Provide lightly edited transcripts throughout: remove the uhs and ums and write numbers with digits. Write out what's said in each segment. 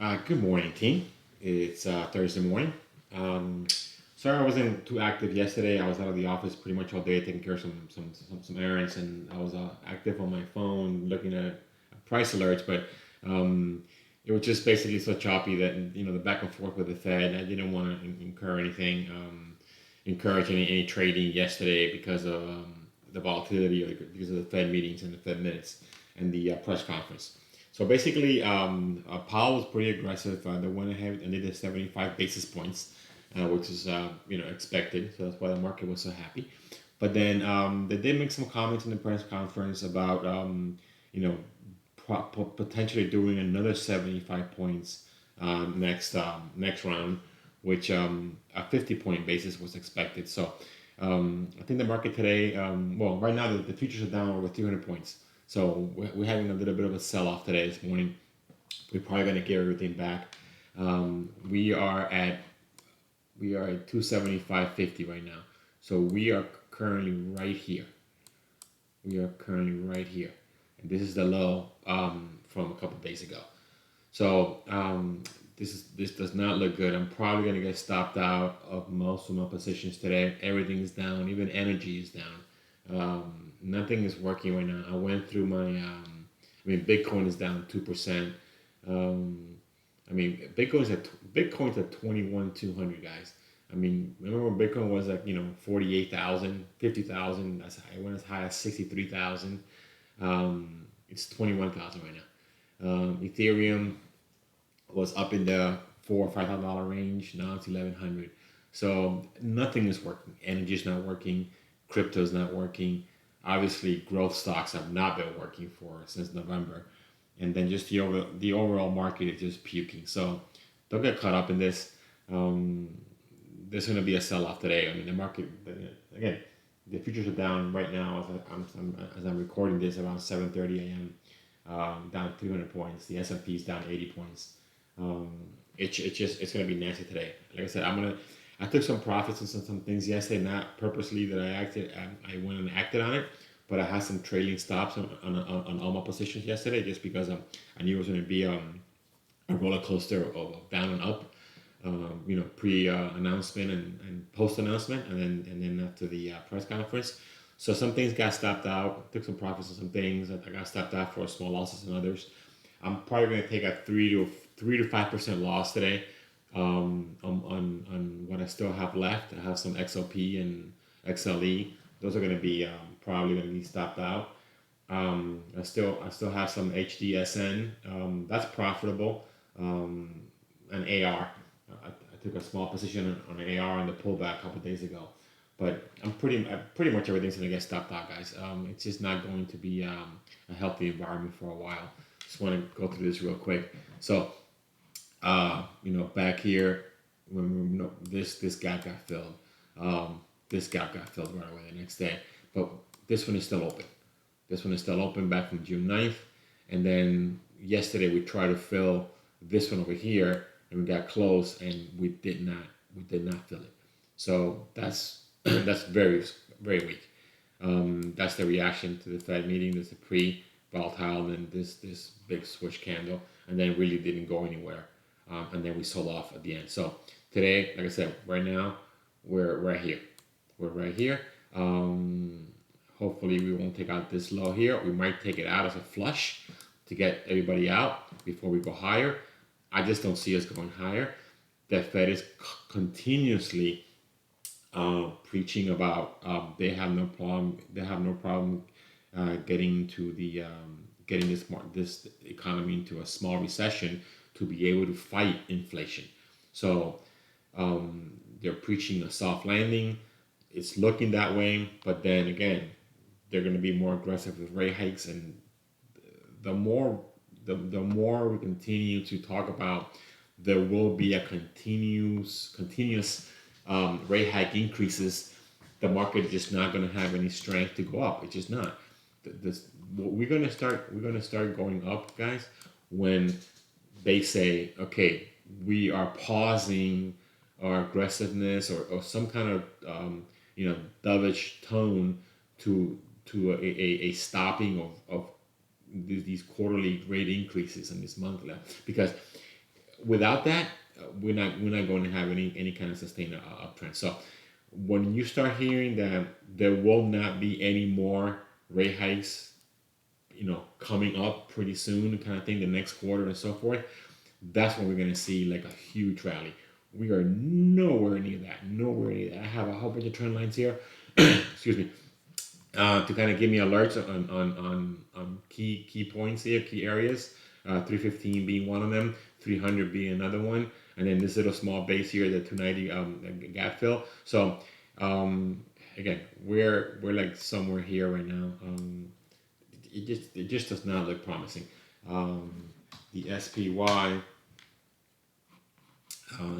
Good morning, team. It's Thursday morning. Um, Sorry I wasn't too active yesterday. I was out of the office pretty much all day taking care of some errands, and I was active on my phone looking at price alerts. But um, it was just basically so choppy that the back and forth with the Fed. I didn't want to incur anything, encourage any trading yesterday because of the volatility, or because of the Fed meetings and the Fed minutes and the press conference. So basically, Powell was pretty aggressive. They went ahead and did the 75 basis points, which is expected. So that's why the market was so happy. But then they did make some comments in the press conference about you know potentially doing another 75 points next round, which a 50-point basis was expected. So I think the market today, well, right now the futures are down over 300 points. So we're having a little bit of a sell off today, this morning. We're probably going to give everything back. We are at 275.50 right now. So we are currently right here. We are currently right here, and this is the low from a couple days ago. So this does not look good. I'm probably gonna get stopped out of most of my positions today. Everything is down. Even energy is down. Nothing is working right now. I went through my. Bitcoin is down 2%. Um, Bitcoin's at 21,200, guys. Remember when Bitcoin was like 48,000, 50,000. It went as high as 63,000. It's 21,000 right now. Ethereum was up in the $4,000 or $5,000 range. Now it's 1,100. So nothing is working. Energy's not working. Crypto's not working. Obviously, growth stocks have not been working since November, and then just the overall market is just puking. So don't get caught up in this. Um, there's going to be a sell off today. The market again. The futures are down right now as I'm recording this around 7:30 a.m. Down 300 points. The S&P is down 80 points. It's gonna be nasty today. Like I said, I took some profits and some things yesterday, not purposely that I went and acted on it, but I had some trailing stops on all my positions yesterday just because I knew it was gonna be a roller coaster of down and up. Pre announcement and post announcement, and then after the press conference. So some things got stopped out. Took some profits on some things. I got stopped out for small losses and others. I'm probably going to take a 3 to 5% loss today on what I still have left. I have some XOP and XLE. Those are going to be probably going to be stopped out. I still have some HDSN. That's profitable. An AR. I took a small position on an AR on the pullback a couple days ago, but pretty much everything's gonna get stopped out, guys. It's just not going to be a healthy environment for a while. Just want to go through this real quick. So, back here, when this gap got filled, this gap got filled right away the next day, but this one is still open. This one is still open back from June 9th, and then yesterday we tried to fill this one over here, and we got close, and we did not fill it. So that's that's very very weak. That's the reaction to the Fed meeting. There's a pre-volatile, and this big switch candle, and then it really didn't go anywhere, and then we sold off at the end. So today, like I said, right now we're right here. We're right here. Hopefully we won't take out this low here. We might take it out as a flush to get everybody out before we go higher. I just don't see us going higher. The Fed is continuously preaching about they have no problem. They have no problem getting to getting this economy into a small recession to be able to fight inflation. So they're preaching a soft landing. It's looking that way, but then again, they're going to be more aggressive with rate hikes, and the more we continue to talk about there will be a continuous rate hike increases, the market is just not going to have any strength to go up. It's just not. We're going to start going up, guys, when they say, okay, we are pausing our aggressiveness, or some kind of dovish tone to a stopping of these quarterly rate increases and this monthly, because without that, we're not going to have any kind of sustained uptrend. So when you start hearing that there will not be any more rate hikes, coming up pretty soon, kind of thing, the next quarter and so forth, that's when we're going to see like a huge rally. We are nowhere near that. Nowhere near that. I have a whole bunch of trend lines here. Excuse me. To kind of give me alerts on key points here, key areas. 315 being one of them, 300 being another one, and then this little small base here, the 290 gap fill. So again, we're like somewhere here right now. It just does not look promising. The SPY,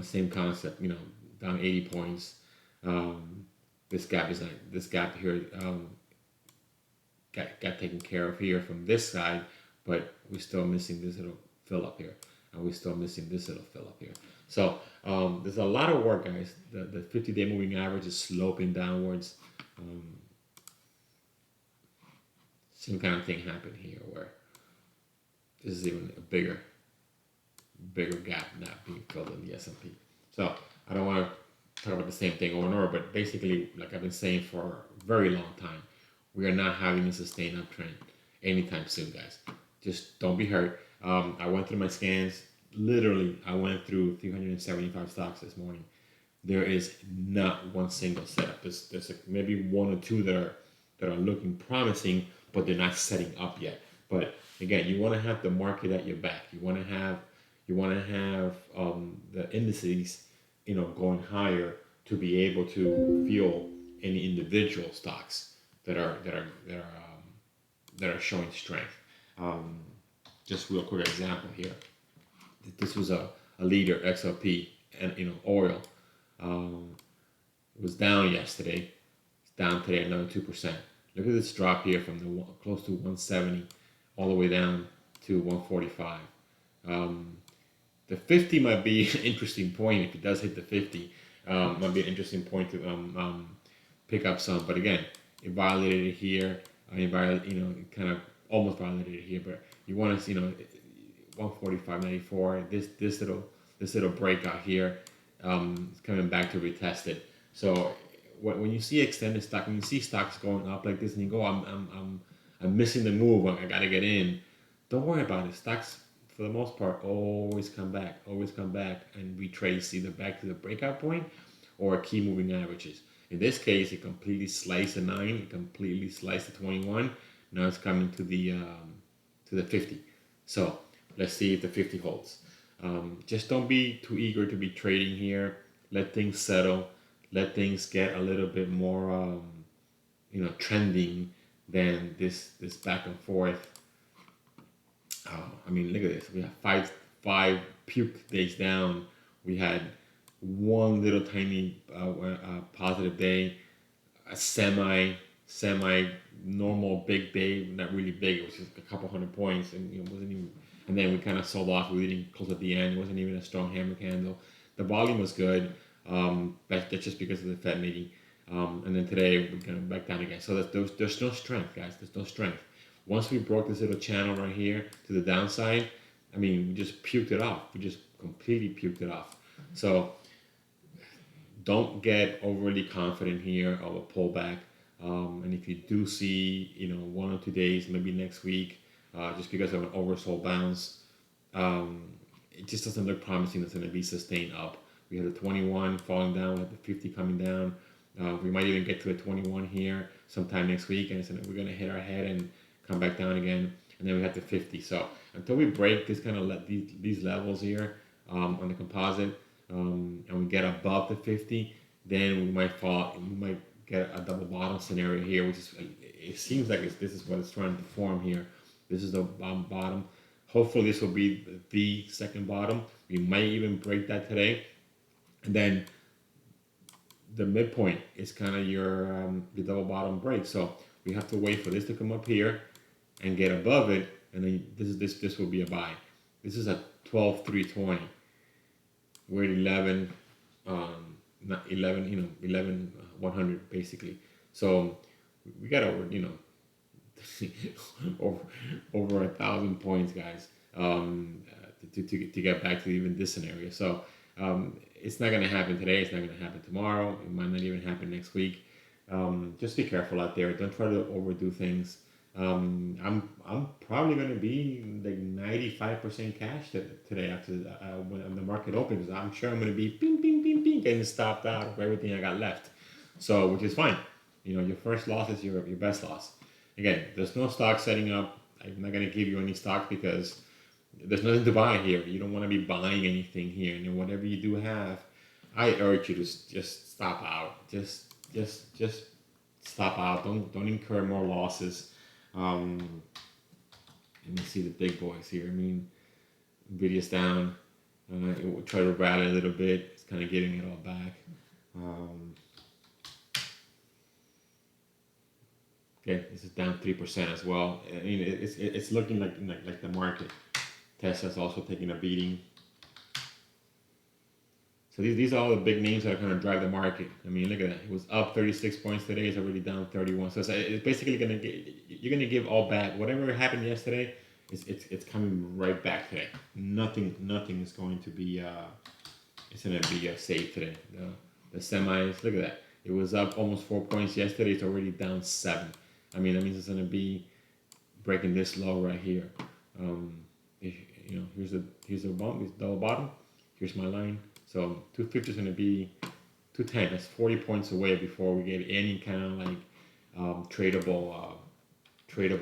same concept, down 80 points. This gap here got taken care of here from this side, but we're still missing this little fill up here, and we're still missing this little fill up here. So there's a lot of work, guys. The 50-day moving average is sloping downwards. Same kind of thing happened here, where this is even a bigger gap not being filled in the S&P. So I don't want to talk about the same thing over and over, but basically, like I've been saying for a very long time, we are not having a sustained uptrend anytime soon, guys. Just don't be hurt. I went through my scans. Literally, I went through 375 stocks this morning. There is not one single setup. There's maybe one or two that are looking promising, but they're not setting up yet. But again, you want to have the market at your back. You want to have the indices, going higher to be able to fuel any individual stocks that are showing strength. Just real quick example here. This was a leader, XLP, and oil. It was down yesterday. It's down today another 2%. Look at this drop here from the close to 170 all the way down to 145. The 50 might be an interesting point if it does hit the 50. Might be an interesting point to pick up some. But again, it violated it here. It kind of almost violated it here. But you want to, 145.94. This little breakout here is coming back to retest it. So when you see extended stock, when you see stocks going up like this, and you go, I'm missing the move. I gotta get in. Don't worry about it. Stocks, for the most part, always come back, and retrace either back to the breakout point or key moving averages. In this case, it completely sliced the 9, it completely sliced the 21. Now it's coming to the 50. So let's see if the 50 holds. Just don't be too eager to be trading here. Let things settle. Let things get a little bit more, trending than this back and forth. Look at this. We have five puke days down. We had one little tiny positive day, a semi normal big day, not really big. It was just a couple hundred points, and it wasn't even. And then we kind of sold off. We didn't close at the end. It wasn't even a strong hammer candle. The volume was good. That's just because of the Fed meeting. And then today we're going back down again. So there's no strength, guys. There's no strength. Once we broke this little channel right here to the downside, we just puked it off. We just completely puked it off. So don't get overly confident here of a pullback. And if you do see, 1 or 2 days, maybe next week, just because of an oversold bounce, it just doesn't look promising. It's going to be sustained up. We had the 21 falling down, we had the 50 coming down. We might even get to a 21 here sometime next week, and we're going to hit our head and come back down again, and then we have the 50. So until we break this kind of these levels here on the composite, and we get above the 50, then we might fall. We might get a double bottom scenario here, which is, it seems like this is what it's trying to form here. This is the bottom. Hopefully this will be the second bottom. We might even break that today, and then the midpoint is kind of your the double bottom break. So we have to wait for this to come up here and get above it, and then this will be a buy. This is at 12,320. We're at 11, not 11, 11,100 basically. So we got over, over 1,000 points, guys, to get back to even this scenario. So it's not going to happen today. It's not going to happen tomorrow. It might not even happen next week. Just be careful out there. Don't try to overdo things. I'm probably going to be like 95% cash today after when the market opens. I'm sure I'm going to be ping, ping, ping, ping, getting stopped out of everything I got left. So, which is fine. You know, your first loss is your best loss. Again, there's no stock setting up. I'm not going to give you any stock because there's nothing to buy here. You don't want to be buying anything here. And whatever you do have, I urge you to just stop out. Just stop out. Don't incur more losses. Let me see the big boys here. I mean, Nvidia's down. It will try to rally a little bit. It's kind of giving it all back. Okay, this is down 3% as well. I mean, it's looking like the market. Tesla's also taking a beating. So these are all the big names that are going to drive the market. I mean, look at that. It was up 36 points today. It's already down 31. So it's basically going to get, you're going to give all back. Whatever happened yesterday, it's coming right back today. Nothing is going to be it's going to be safe today. The semis, look at that. It was up almost 4 points yesterday. It's already down 7. I mean, that means it's going to be breaking this low right here. You know, here's the bump, it's double bottom. Here's my line. So 250 is going to be 210. That's 40 points away before we get any kind of like tradable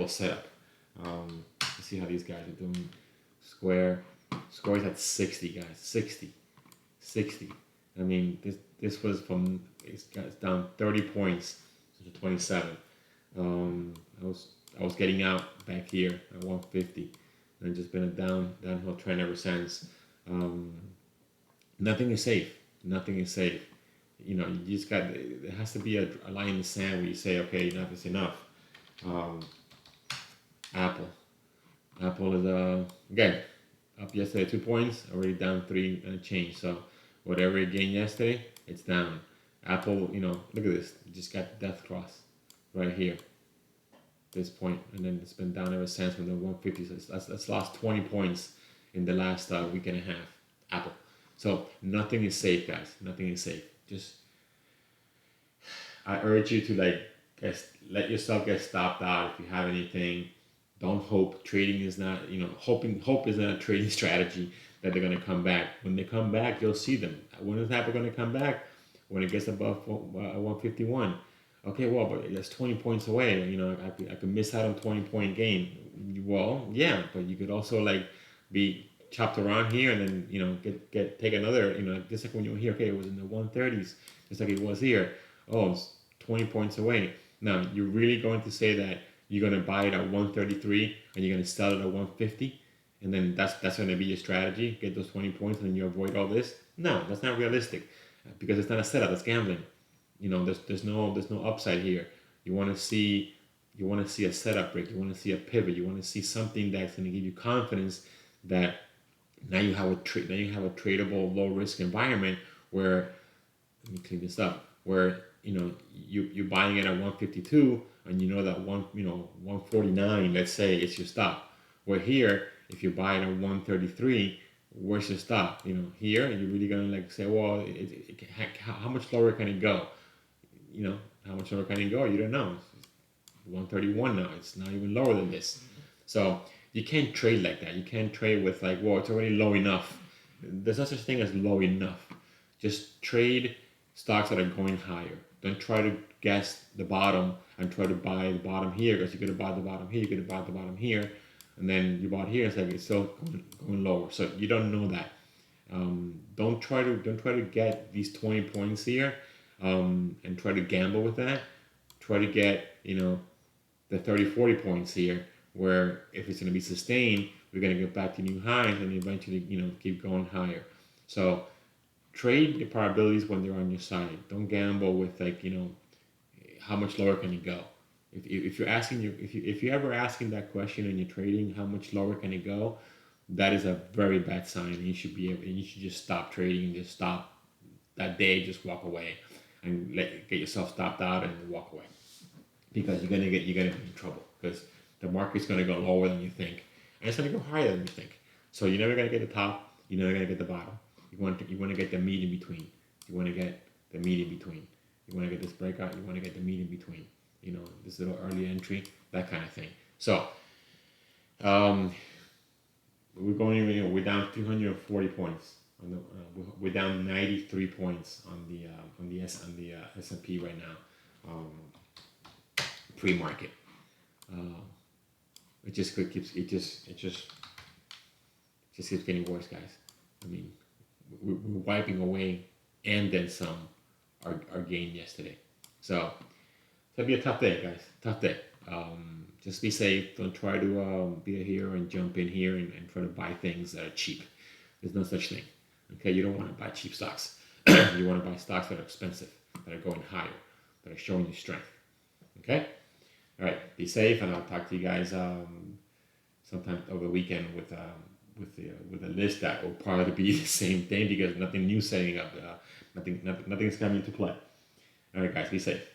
setup. Let's see how these guys are doing. Square is at 60, guys. 60. I mean, this was from it's down 30 points to 27. I was getting out back here at 150, and just been a downhill trend ever since. Nothing is safe. Nothing is safe. You know, you just got. There has to be a line in the sand where you say, okay, enough is enough. Apple is again up yesterday 2 points, already down 3 and a change. So whatever it gained yesterday, it's down. Apple, you know, look at this. It just got death cross right here. This point, and then it's been down ever since from the 150. So that's lost 20 points in the last week and a half. Apple. So nothing is safe, guys. Nothing is safe. Just I urge you to let yourself get stopped out if you have anything. Don't hope. Trading is not, you know, hope is not a trading strategy that they're gonna come back. When they come back, you'll see them. When is Apple gonna come back? When it gets above 151. Okay, well, but that's 20 points away. You know, I could miss out on 20-point gain. Well, yeah, but you could also like be chopped around here and then, you know, take another, you know, just like when you were here, okay, it was in the 130s, just like it was here. Oh, it's 20 points away. Now, you're really going to say that you're going to buy it at 133 and you're going to sell it at 150, and then that's going to be your strategy, get those 20 points and then you avoid all this? No, that's not realistic because it's not a setup, it's gambling. You know, there's no upside here. You want to see a setup break. You want to see a pivot. You want to see something that's going to give you confidence that now you have a tradable low risk environment where, let me clean this up, where you know you're buying it at 152 and you know that 149, let's say, it's your stop. Where here, if you buy it at 133, where's your stop? You know, here you're really gonna like say, well, how much lower can it go? You know, how much lower can it go? You don't know. It's 131 now. It's not even lower than this. So you can't trade like that. You can't trade with like, well, it's already low enough. There's no such thing as low enough. Just trade stocks that are going higher. Don't try to guess the bottom and try to buy the bottom here because you're going to buy the bottom here, you're going to buy the bottom here, and then you bought here and it's like it's still going lower. So you don't know that. Don't try to get these 20 points here and try to gamble with that. Try to get, you know, the 30, 40 points here, where if it's going to be sustained, we're going to get back to new highs and eventually, you know, keep going higher. So trade the probabilities when they're on your side. Don't gamble with like, you know, how much lower can it go? If you're asking if you're ever asking that question and you're trading, how much lower can it go? That is a very bad sign. You should just stop trading and just stop that day. Just walk away and get yourself stopped out and walk away, because you're gonna be in trouble because the market's gonna go lower than you think and it's gonna go higher than you think. So you're never gonna get the top. You're never gonna get the bottom. You want to get the meat in between. You want to get the meat in between. You want to get this breakout. You want to get the meat in between. You know, this little early entry, that kind of thing. So um, we're going. You know, we're down 340 points. We're down 93 points on the S&P right now, pre-market. Uh, it just keeps keeps getting worse, guys. I mean, we're wiping away and then some our gain yesterday. So it'll be a tough day, guys. Tough day. Just be safe. Don't try to be a hero and jump in here and try to buy things that are cheap. There's no such thing. Okay, you don't want to buy cheap stocks. You want to buy stocks that are expensive, that are going higher, that are showing you strength. Okay. All right. Be safe, and I'll talk to you guys sometime over the weekend with a list that will probably be the same thing because nothing new setting up. Nothing's coming into play. All right, guys. Be safe.